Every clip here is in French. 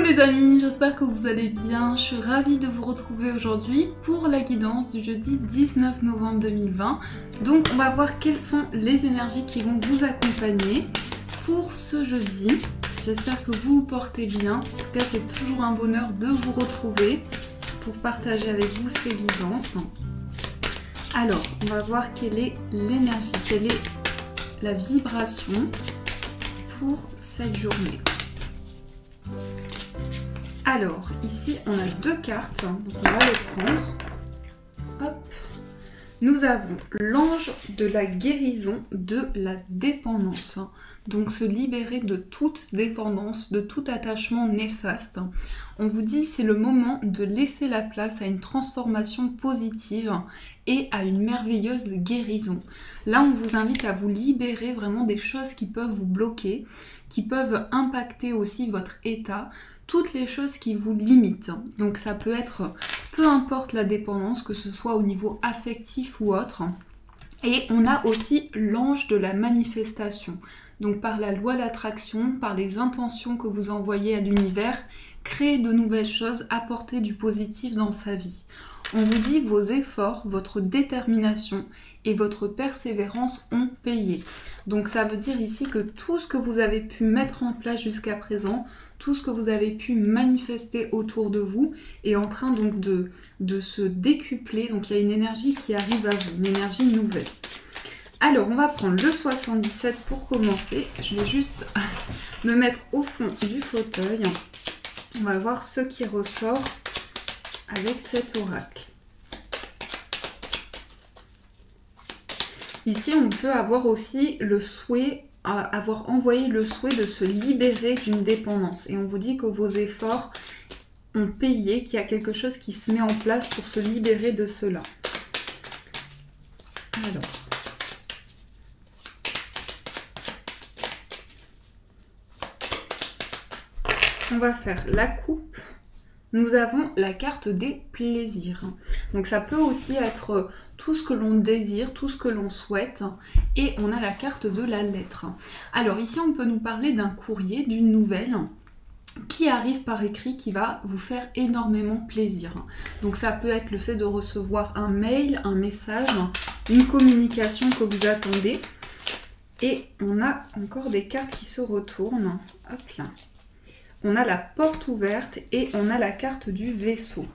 les amis, j'espère que vous allez bien. Je suis ravie de vous retrouver aujourd'hui pour la guidance du jeudi 19 novembre 2020. Donc on va voir quelles sont les énergies qui vont vous accompagner pour ce jeudi. J'espère que vous vous portez bien. En tout cas, c'est toujours un bonheur de vous retrouver pour partager avec vous ces guidances. Alors, on va voir quelle est l'énergie, quelle est la vibration pour cette journée. Alors, ici, on a deux cartes, donc on va les prendre. Hop. Nous avons l'ange de la guérison de la dépendance. Donc, se libérer de toute dépendance, de tout attachement néfaste. On vous dit c'est le moment de laisser la place à une transformation positive et à une merveilleuse guérison. Là, on vous invite à vous libérer vraiment des choses qui peuvent vous bloquer, qui peuvent impacter aussi votre état, toutes les choses qui vous limitent. Donc ça peut être, peu importe la dépendance, que ce soit au niveau affectif ou autre. Et on a aussi l'ange de la manifestation. Donc par la loi d'attraction, par les intentions que vous envoyez à l'univers, créer de nouvelles choses, apporter du positif dans sa vie. On vous dit vos efforts, votre détermination et votre persévérance ont payé. Donc ça veut dire ici que tout ce que vous avez pu mettre en place jusqu'à présent, tout ce que vous avez pu manifester autour de vous est en train donc de se décupler. Donc il y a une énergie qui arrive à vous, une énergie nouvelle. Alors on va prendre le 77 pour commencer. Je vais juste me mettre au fond du fauteuil. On va voir ce qui ressort avec cet oracle. Ici, on peut avoir aussi le souhait, avoir envoyé le souhait de se libérer d'une dépendance. Et on vous dit que vos efforts ont payé, qu'il y a quelque chose qui se met en place pour se libérer de cela. Alors. On va faire la coupe. Nous avons la carte des plaisirs. Donc ça peut aussi être tout ce que l'on désire, tout ce que l'on souhaite. Et on a la carte de la lettre. Alors ici, on peut nous parler d'un courrier, d'une nouvelle qui arrive par écrit, qui va vous faire énormément plaisir. Donc ça peut être le fait de recevoir un mail, un message, une communication que vous attendez. Et on a encore des cartes qui se retournent. Hop là. On a la porte ouverte et on a la carte du vaisseau.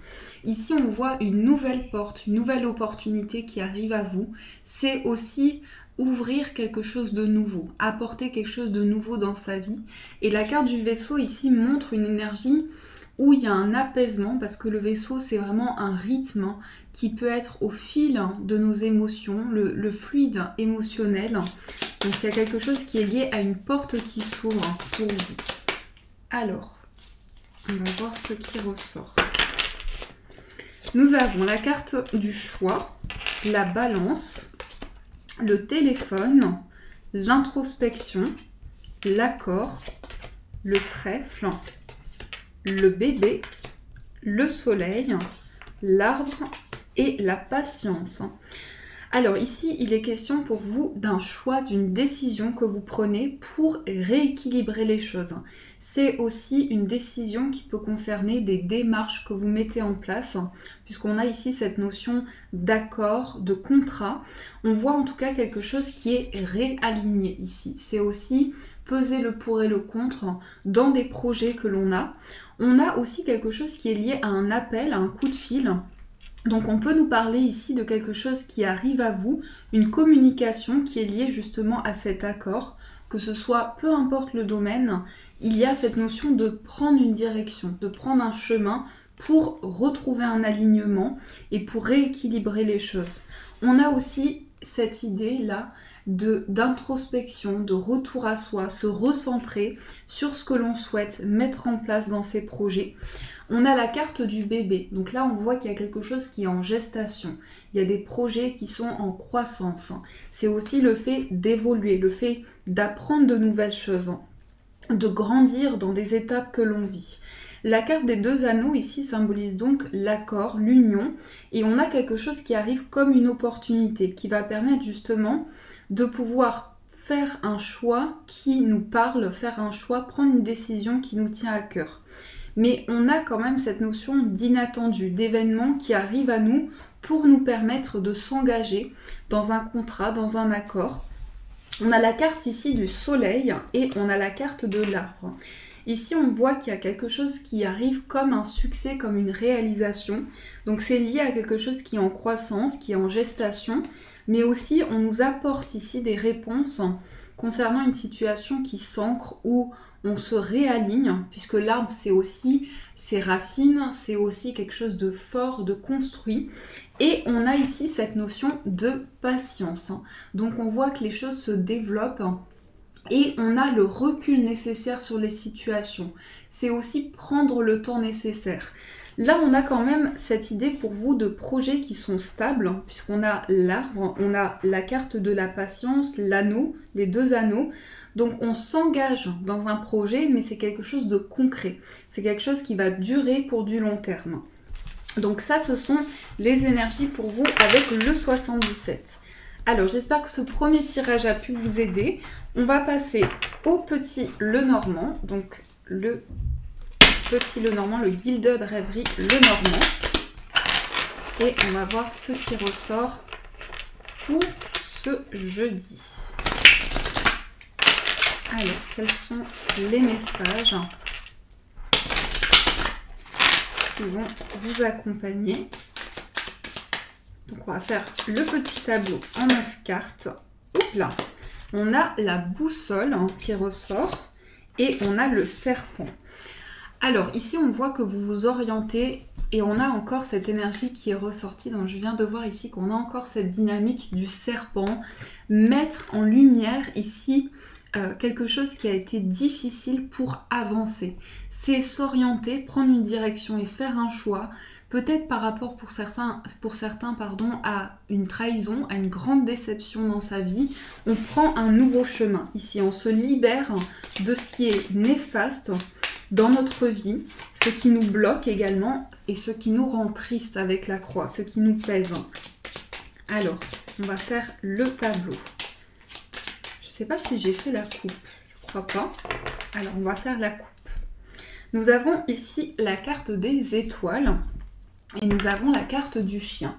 Ici, on voit une nouvelle porte, une nouvelle opportunité qui arrive à vous. C'est aussi ouvrir quelque chose de nouveau, apporter quelque chose de nouveau dans sa vie. Et la carte du vaisseau ici montre une énergie où il y a un apaisement, parce que le vaisseau, c'est vraiment un rythme qui peut être au fil de nos émotions, le fluide émotionnel. Donc, il y a quelque chose qui est lié à une porte qui s'ouvre pour vous. Alors, on va voir ce qui ressort. Nous avons la carte du choix, la balance, le téléphone, l'introspection, l'accord, le trèfle, le bébé, le soleil, l'arbre et la patience. Alors ici, il est question pour vous d'un choix, d'une décision que vous prenez pour rééquilibrer les choses. C'est aussi une décision qui peut concerner des démarches que vous mettez en place, puisqu'on a ici cette notion d'accord, de contrat. On voit en tout cas quelque chose qui est réaligné ici. C'est aussi peser le pour et le contre dans des projets que l'on a. On a aussi quelque chose qui est lié à un appel, à un coup de fil. Donc on peut nous parler ici de quelque chose qui arrive à vous, une communication qui est liée justement à cet accord, que ce soit peu importe le domaine, il y a cette notion de prendre une direction, de prendre un chemin pour retrouver un alignement et pour rééquilibrer les choses. On a aussi cette idée-là d'introspection, de retour à soi, se recentrer sur ce que l'on souhaite mettre en place dans ses projets. On a la carte du bébé, donc là on voit qu'il y a quelque chose qui est en gestation, il y a des projets qui sont en croissance. C'est aussi le fait d'évoluer, le fait d'apprendre de nouvelles choses, de grandir dans des étapes que l'on vit. La carte des deux anneaux ici symbolise donc l'accord, l'union, et on a quelque chose qui arrive comme une opportunité, qui va permettre justement de pouvoir faire un choix qui nous parle, faire un choix, prendre une décision qui nous tient à cœur. mais on a quand même cette notion d'inattendu, d'événement qui arrive à nous pour nous permettre de s'engager dans un contrat, dans un accord. On a la carte ici du soleil et on a la carte de l'arbre. Ici, on voit qu'il y a quelque chose qui arrive comme un succès, comme une réalisation. Donc c'est lié à quelque chose qui est en croissance, qui est en gestation, mais aussi on nous apporte ici des réponses concernant une situation qui s'ancre ou on se réaligne, puisque l'arbre c'est aussi ses racines, c'est aussi quelque chose de fort, de construit. Et on a ici cette notion de patience. Donc on voit que les choses se développent et on a le recul nécessaire sur les situations. C'est aussi prendre le temps nécessaire. Là, on a quand même cette idée pour vous de projets qui sont stables, puisqu'on a l'arbre, on a la carte de la patience, l'anneau, les deux anneaux. Donc on s'engage dans un projet, mais c'est quelque chose de concret. C'est quelque chose qui va durer pour du long terme. Donc ça, ce sont les énergies pour vous avec le 77. Alors, j'espère que ce premier tirage a pu vous aider. On va passer au petit Lenormand. Donc, le petit Lenormand, le Gilded Rêverie Lenormand. Et on va voir ce qui ressort pour ce jeudi. Alors, quels sont les messages qui vont vous accompagner? Donc on va faire le petit tableau en 9 cartes. Oups là. On a la boussole qui ressort et on a le serpent. Alors ici on voit que vous vous orientez et on a encore cette énergie qui est ressortie. Donc je viens de voir ici qu'on a encore cette dynamique du serpent. Mettre en lumière ici quelque chose qui a été difficile pour avancer. C'est s'orienter, prendre une direction et faire un choix. Peut-être par rapport pour certains à une trahison, à une grande déception dans sa vie, on prend un nouveau chemin. Ici, on se libère de ce qui est néfaste dans notre vie, ce qui nous bloque également et ce qui nous rend triste avec la croix, ce qui nous pèse. Alors, on va faire le tableau. Je ne sais pas si j'ai fait la coupe, je crois pas. Alors, on va faire la coupe. Nous avons ici la carte des étoiles. Et nous avons la carte du chien.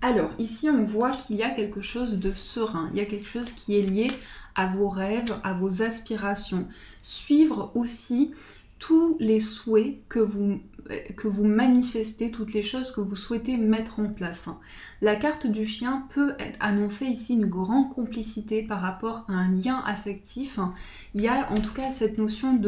Alors, ici, on voit qu'il y a quelque chose de serein. Il y a quelque chose qui est lié à vos rêves, à vos aspirations. Suivre aussi tous les souhaits que vous manifestez, toutes les choses que vous souhaitez mettre en place. La carte du chien peut annoncer ici une grande complicité par rapport à un lien affectif. Il y a en tout cas cette notion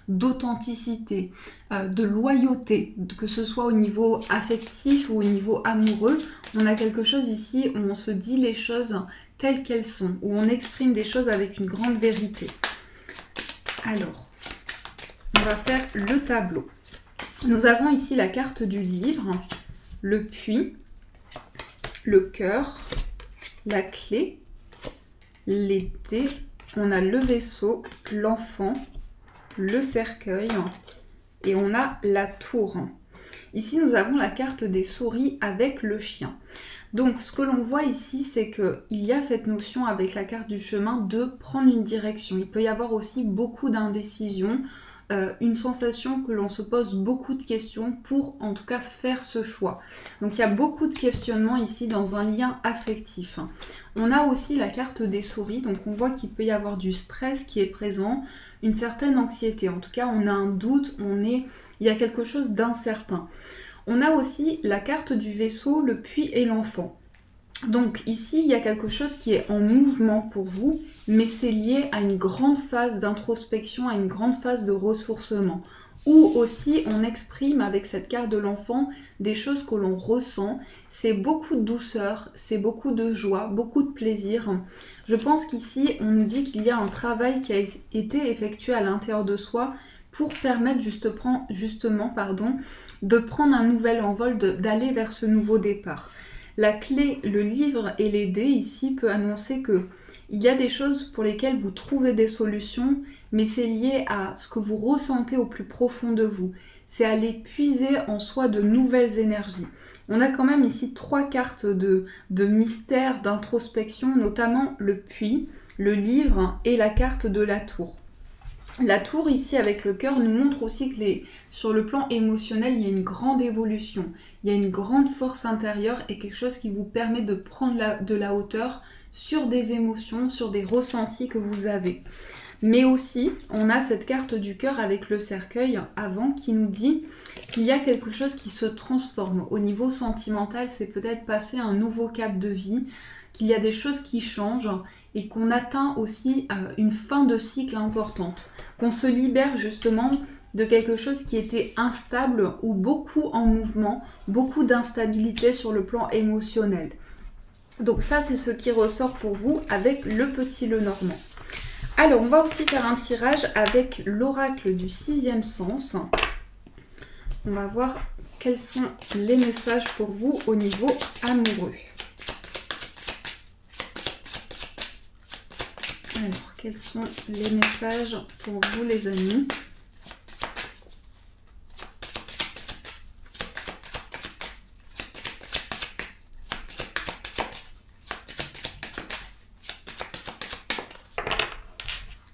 d'authenticité, de loyauté, que ce soit au niveau affectif ou au niveau amoureux. On a quelque chose ici où on se dit les choses telles qu'elles sont, où on exprime des choses avec une grande vérité. Alors, on va faire le tableau. Nous avons ici la carte du livre, le puits, le cœur, la clé, l'été, on a le vaisseau, l'enfant, le cercueil et on a la tour. Ici, nous avons la carte des souris avec le chien. Donc, ce que l'on voit ici, c'est qu'il y a cette notion avec la carte du chemin de prendre une direction. Il peut y avoir aussi beaucoup d'indécision, une sensation que l'on se pose beaucoup de questions pour en tout cas faire ce choix. Donc il y a beaucoup de questionnements ici dans un lien affectif. On a aussi la carte des souris, donc on voit qu'il peut y avoir du stress qui est présent, une certaine anxiété. En tout cas, on a un doute, il y a quelque chose d'incertain. On a aussi la carte du vaisseau, le puits et l'enfant. Donc ici, il y a quelque chose qui est en mouvement pour vous, mais c'est lié à une grande phase d'introspection, à une grande phase de ressourcement. Ou aussi, on exprime avec cette carte de l'enfant des choses que l'on ressent. C'est beaucoup de douceur, c'est beaucoup de joie, beaucoup de plaisir. Je pense qu'ici, on nous dit qu'il y a un travail qui a été effectué à l'intérieur de soi pour permettre justement de prendre un nouvel envol, d'aller vers ce nouveau départ. La clé, le livre et les dés ici peut annoncer que il y a des choses pour lesquelles vous trouvez des solutions, mais c'est lié à ce que vous ressentez au plus profond de vous. C'est aller puiser en soi de nouvelles énergies. On a quand même ici 3 cartes de mystère, d'introspection, notamment le puits, le livre et la carte de la tour. La tour ici avec le cœur nous montre aussi que sur le plan émotionnel, il y a une grande évolution, il y a une grande force intérieure et quelque chose qui vous permet de prendre de la hauteur sur des émotions, sur des ressentis que vous avez. Mais aussi, on a cette carte du cœur avec le cercueil avant qui nous dit qu'il y a quelque chose qui se transforme. Au niveau sentimental, c'est peut-être passer un nouveau cap de vie, qu'il y a des choses qui changent et qu'on atteint aussi une fin de cycle importante. Qu'on se libère justement de quelque chose qui était instable ou beaucoup en mouvement, beaucoup d'instabilité sur le plan émotionnel. Donc ça, c'est ce qui ressort pour vous avec le petit Lenormand. Alors, on va aussi faire un tirage avec l'oracle du 6e sens. On va voir quels sont les messages pour vous au niveau amoureux. Alors, quels sont les messages pour vous les amis?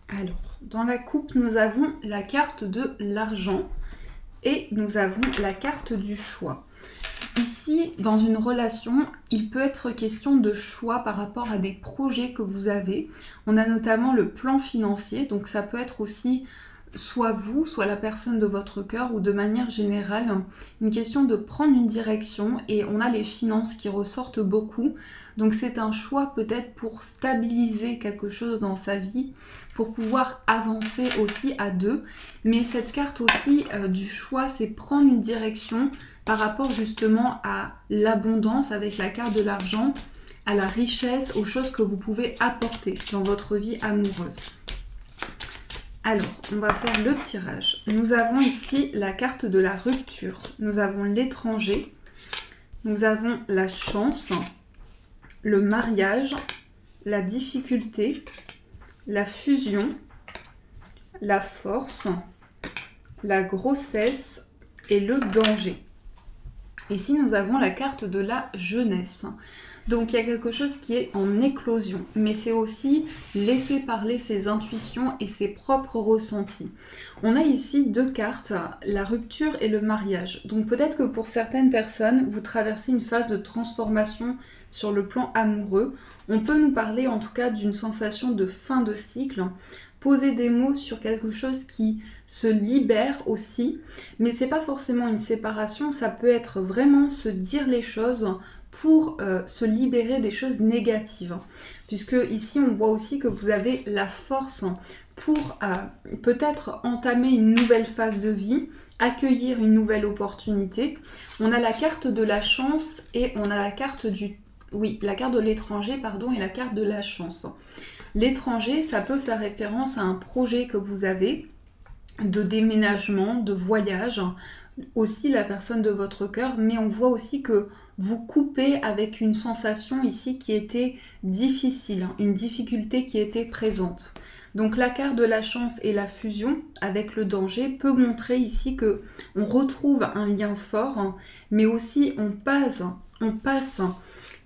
Alors, dans la coupe, nous avons la carte de l'argent et nous avons la carte du choix. Ici, dans une relation, il peut être question de choix par rapport à des projets que vous avez. On a notamment le plan financier, donc ça peut être aussi soit vous, soit la personne de votre cœur ou de manière générale, une question de prendre une direction et on a les finances qui ressortent beaucoup. Donc c'est un choix peut-être pour stabiliser quelque chose dans sa vie, pour pouvoir avancer aussi à deux. Mais cette carte aussi du choix, c'est prendre une direction par rapport justement à l'abondance avec la carte de l'argent, à la richesse, aux choses que vous pouvez apporter dans votre vie amoureuse. Alors, on va faire le tirage. Nous avons ici la carte de la rupture. Nous avons l'étranger. Nous avons la chance, le mariage, la difficulté, la fusion, la force, la grossesse et le danger. Ici, nous avons la carte de la jeunesse. Donc, il y a quelque chose qui est en éclosion. Mais c'est aussi laisser parler ses intuitions et ses propres ressentis. On a ici deux cartes, la rupture et le mariage. Donc, peut-être que pour certaines personnes, vous traversez une phase de transformation sur le plan amoureux. On peut nous parler en tout cas d'une sensation de fin de cycle. Poser des mots sur quelque chose qui se libère aussi, mais c'est pas forcément une séparation, ça peut être vraiment se dire les choses pour se libérer des choses négatives. Puisque ici on voit aussi que vous avez la force pour peut-être entamer une nouvelle phase de vie, accueillir une nouvelle opportunité. On a la carte de la chance et on a la carte la carte de l'étranger, pardon, et la carte de la chance. L'étranger, ça peut faire référence à un projet que vous avez de déménagement, de voyage, aussi la personne de votre cœur, mais on voit aussi que vous coupez avec une sensation ici qui était difficile, une difficulté qui était présente. Donc la carte de la chance et la fusion avec le danger peut montrer ici que on retrouve un lien fort, mais aussi on passe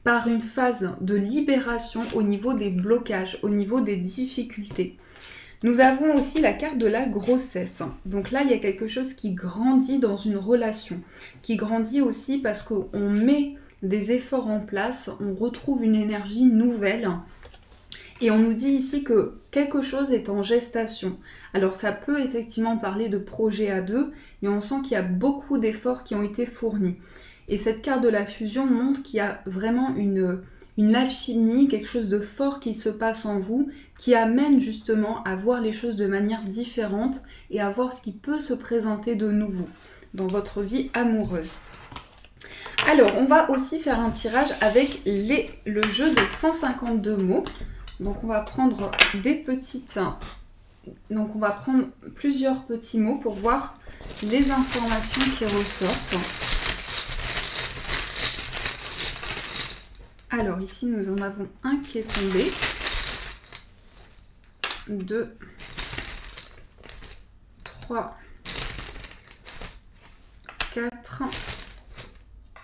par une phase de libération au niveau des blocages, au niveau des difficultés. Nous avons aussi la carte de la grossesse. Donc là, il y a quelque chose qui grandit dans une relation, qui grandit aussi parce qu'on met des efforts en place, on retrouve une énergie nouvelle. Et on nous dit ici que quelque chose est en gestation. Alors ça peut effectivement parler de projet à deux, mais on sent qu'il y a beaucoup d'efforts qui ont été fournis. Et cette carte de la fusion montre qu'il y a vraiment une alchimie, quelque chose de fort qui se passe en vous, qui amène justement à voir les choses de manière différente et à voir ce qui peut se présenter de nouveau dans votre vie amoureuse. Alors, on va aussi faire un tirage avec le jeu des 152 mots. Donc, on va prendre on va prendre plusieurs petits mots pour voir les informations qui ressortent. Alors ici, nous en avons un qui est tombé, 2, 3, 4,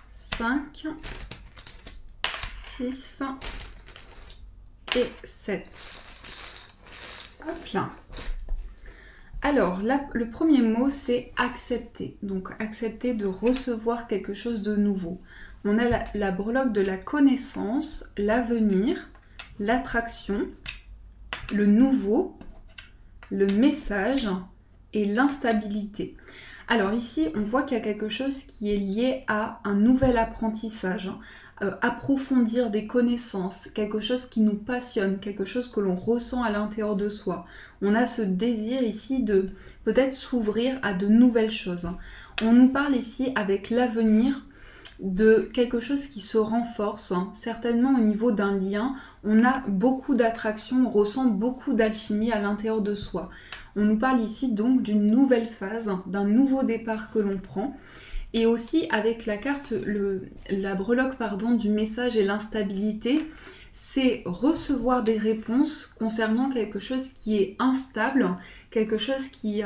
5, 6 et 7. Hop là. Alors, là, le premier mot, c'est accepter. Donc, accepter de recevoir quelque chose de nouveau. On a la breloque de la connaissance, l'avenir, l'attraction, le nouveau, le message et l'instabilité. Alors ici, on voit qu'il y a quelque chose qui est lié à un nouvel apprentissage, approfondir des connaissances, quelque chose qui nous passionne, quelque chose que l'on ressent à l'intérieur de soi. On a ce désir ici de peut-être s'ouvrir à de nouvelles choses. On nous parle ici avec l'avenir de quelque chose qui se renforce, certainement au niveau d'un lien. On a beaucoup d'attraction, on ressent beaucoup d'alchimie à l'intérieur de soi. On nous parle ici donc d'une nouvelle phase, d'un nouveau départ que l'on prend. Et aussi avec la carte, la breloque du message et l'instabilité, c'est recevoir des réponses concernant quelque chose qui est instable, quelque chose qui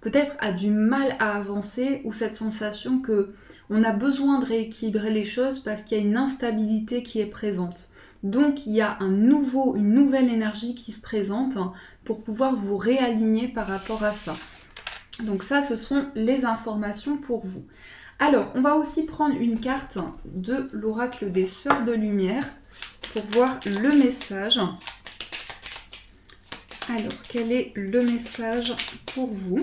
peut-être a du mal à avancer, ou cette sensation que on a besoin de rééquilibrer les choses parce qu'il y a une instabilité qui est présente. Donc il y a une nouvelle énergie qui se présente pour pouvoir vous réaligner par rapport à ça. Donc ça, ce sont les informations pour vous. Alors, on va aussi prendre une carte de l'oracle des Sœurs de Lumière pour voir le message. Alors, quel est le message pour vous ?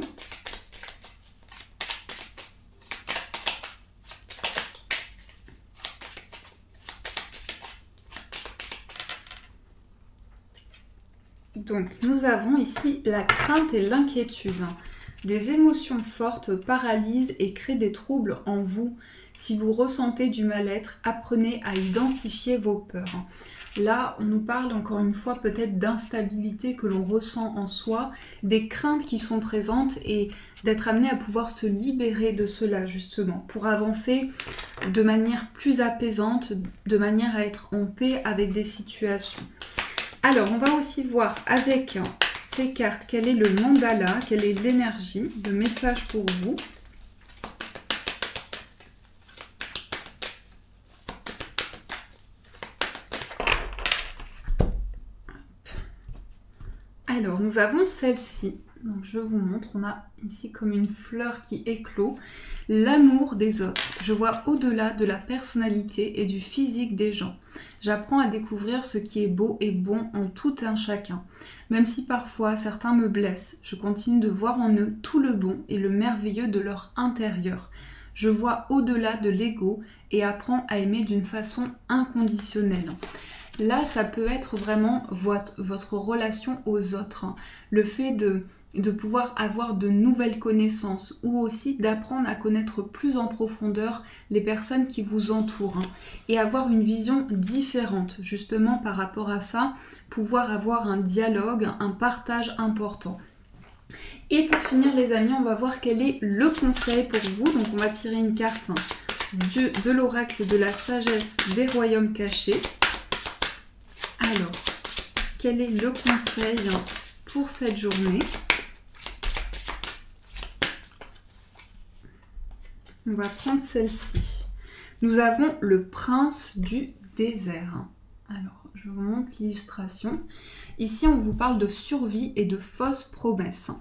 Donc, nous avons ici la crainte et l'inquiétude. Des émotions fortes paralysent et créent des troubles en vous. Si vous ressentez du mal-être, apprenez à identifier vos peurs. Là, on nous parle encore une fois peut-être d'instabilité que l'on ressent en soi, des craintes qui sont présentes et d'être amené à pouvoir se libérer de cela justement pour avancer de manière plus apaisante, de manière à être en paix avec des situations. Alors, on va aussi voir avec ces cartes quel est le mandala, quelle est l'énergie, le message pour vous. Alors, nous avons celle-ci. Donc, je vous montre. On a ici comme une fleur qui éclot. L'amour des autres. Je vois au-delà de la personnalité et du physique des gens. J'apprends à découvrir ce qui est beau et bon en tout un chacun. Même si parfois certains me blessent, je continue de voir en eux tout le bon et le merveilleux de leur intérieur. Je vois au-delà de l'ego et apprends à aimer d'une façon inconditionnelle. Là, ça peut être vraiment votre relation aux autres. Le fait de pouvoir avoir de nouvelles connaissances ou aussi d'apprendre à connaître plus en profondeur les personnes qui vous entourent et avoir une vision différente justement par rapport à ça, pouvoir avoir un dialogue, un partage important. Et pour finir les amis, on va voir quel est le conseil pour vous. Donc on va tirer une carte de l'oracle de la sagesse des royaumes cachés. Alors, quel est le conseil pour cette journée ? On va prendre celle-ci. Nous avons le prince du désert. Alors, je vous montre l'illustration. Ici, on vous parle de survie et de fausses promesses.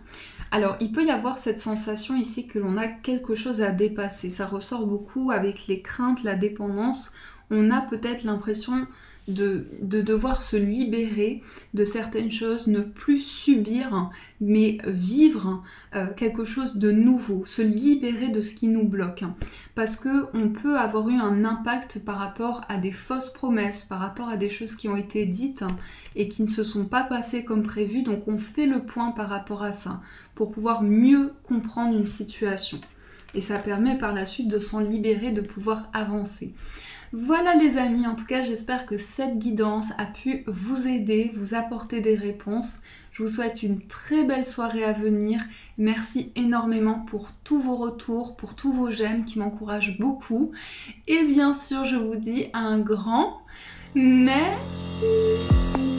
Alors, il peut y avoir cette sensation ici que l'on a quelque chose à dépasser. Ça ressort beaucoup avec les craintes, la dépendance. On a peut-être l'impression de devoir se libérer de certaines choses, ne plus subir, mais vivre quelque chose de nouveau, se libérer de ce qui nous bloque. Parce qu'on peut avoir eu un impact par rapport à des fausses promesses, par rapport à des choses qui ont été dites et qui ne se sont pas passées comme prévu. Donc on fait le point par rapport à ça pour pouvoir mieux comprendre une situation. Et ça permet par la suite de s'en libérer, de pouvoir avancer. Voilà les amis, en tout cas j'espère que cette guidance a pu vous aider, vous apporter des réponses. Je vous souhaite une très belle soirée à venir. Merci énormément pour tous vos retours, pour tous vos j'aime qui m'encouragent beaucoup. Et bien sûr, je vous dis un grand merci.